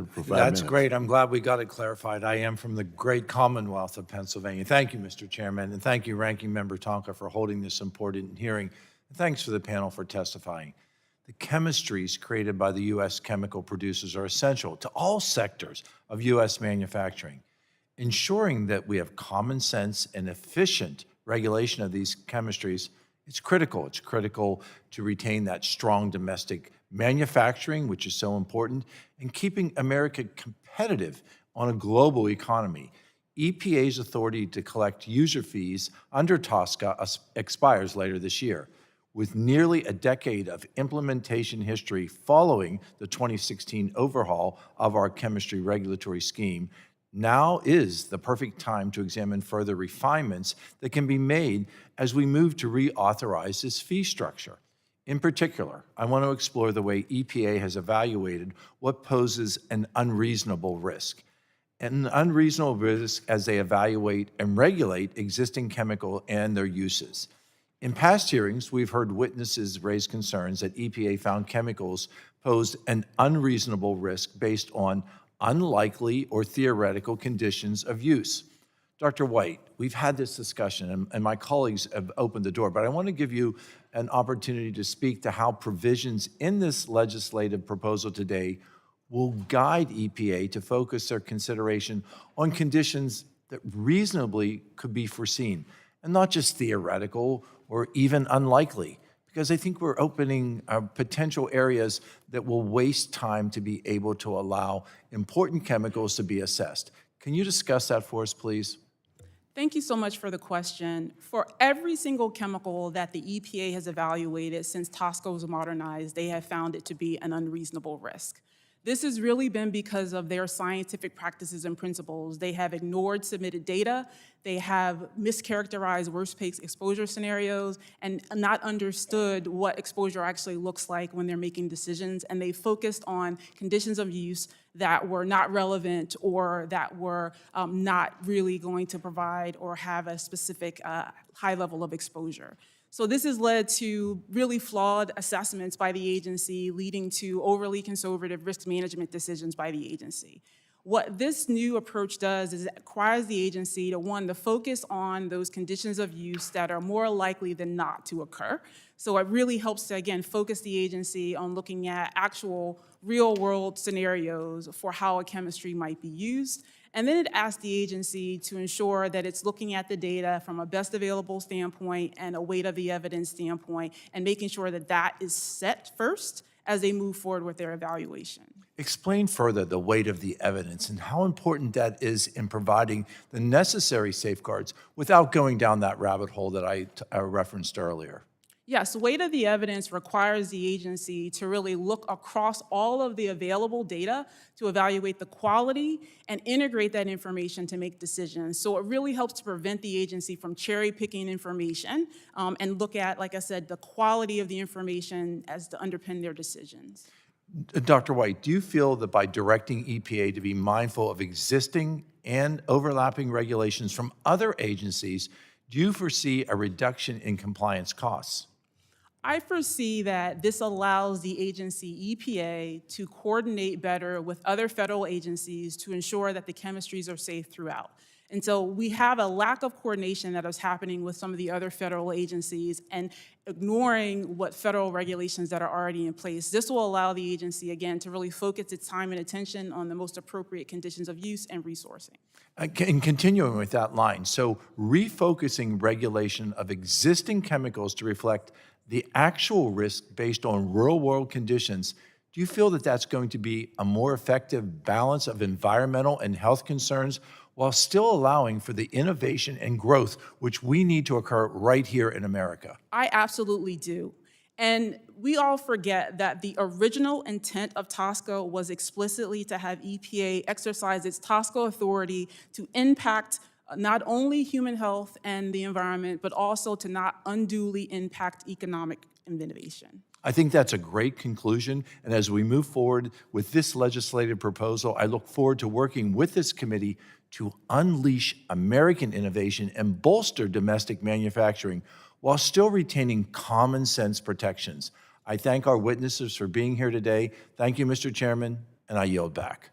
for 5 That's minutes. great. I'm glad we got it clarified. I am from the great Commonwealth of Pennsylvania. Thank you, Mr. Chairman, and thank you, Ranking Member Tonka, for holding this important hearing. And thanks for the panel for testifying. The chemistries created by the U.S. chemical producers are essential to all sectors of U.S. manufacturing. Ensuring that we have common sense and efficient regulation of these chemistries, it's critical. It's critical to retain that strong domestic manufacturing, which is so important, and keeping America competitive on a global economy. EPA's authority to collect user fees under TSCA expires later this year. With nearly a decade of implementation history following the 2016 overhaul of our chemistry regulatory scheme, now is the perfect time to examine further refinements that can be made as we move to reauthorize this fee structure. In particular, I want to explore the way EPA has evaluated what poses an unreasonable risk. An unreasonable risk as they evaluate and regulate existing chemical and their uses. In past hearings, we've heard witnesses raise concerns that EPA found chemicals posed an unreasonable risk based on unlikely or theoretical conditions of use. Dr. White, we've had this discussion, and my colleagues have opened the door, but I want to give you an opportunity to speak to how provisions in this legislative proposal today will guide EPA to focus their consideration on conditions that reasonably could be foreseen, and not just theoretical or even unlikely, because I think we're opening potential areas that will waste time to be able to allow important chemicals to be assessed. Can you discuss that for us, please? Thank you so much for the question. For every single chemical that the EPA has evaluated since TSCA was modernized, they have found it to be an unreasonable risk. This has really been because of their scientific practices and principles. They have ignored submitted data, they have mischaracterized worst-case exposure scenarios, and not understood what exposure actually looks like when they're making decisions, and they focused on conditions of use that were not relevant or that were not really going to provide or have a specific high level of exposure. So this has led to really flawed assessments by the agency, leading to overly conservative risk management decisions by the agency. What this new approach does is it requires the agency to, one, to focus on those conditions of use that are more likely than not to occur. So it really helps to, again, focus the agency on looking at actual real-world scenarios for how a chemistry might be used. And then it asks the agency to ensure that it's looking at the data from a best available standpoint and a weight of the evidence standpoint, and making sure that that is set first as they move forward with their evaluation. Explain further the weight of the evidence and how important that is in providing the necessary safeguards without going down that rabbit hole that I referenced earlier. Yes, weight of the evidence requires the agency to really look across all of the available data to evaluate the quality and integrate that information to make decisions. So it really helps to prevent the agency from cherry-picking information and look at, like I said, the quality of the information as to underpin their decisions. Dr. White, do you feel that by directing EPA to be mindful of existing and overlapping regulations from other agencies, do you foresee a reduction in compliance costs? I foresee that this allows the agency, EPA, to coordinate better with other federal agencies to ensure that the chemistries are safe throughout. And so we have a lack of coordination that is happening with some of the other federal agencies and ignoring what federal regulations that are already in place. This will allow the agency, again, to really focus its time and attention on the most appropriate conditions of use and resourcing. And continuing with that line, so refocusing regulation of existing chemicals to reflect the actual risk based on real-world conditions, do you feel that that's going to be a more effective balance of environmental and health concerns while still allowing for the innovation and growth which we need to occur right here in America? I absolutely do. And we all forget that the original intent of TSCA was explicitly to have EPA exercise its TSCA authority to impact not only human health and the environment, but also to not unduly impact economic innovation. I think that's a great conclusion, and as we move forward with this legislative proposal, I look forward to working with this committee to unleash American innovation and bolster domestic manufacturing while still retaining common sense protections. I thank our witnesses for being here today. Thank you, Mr. Chairman, and I yield back.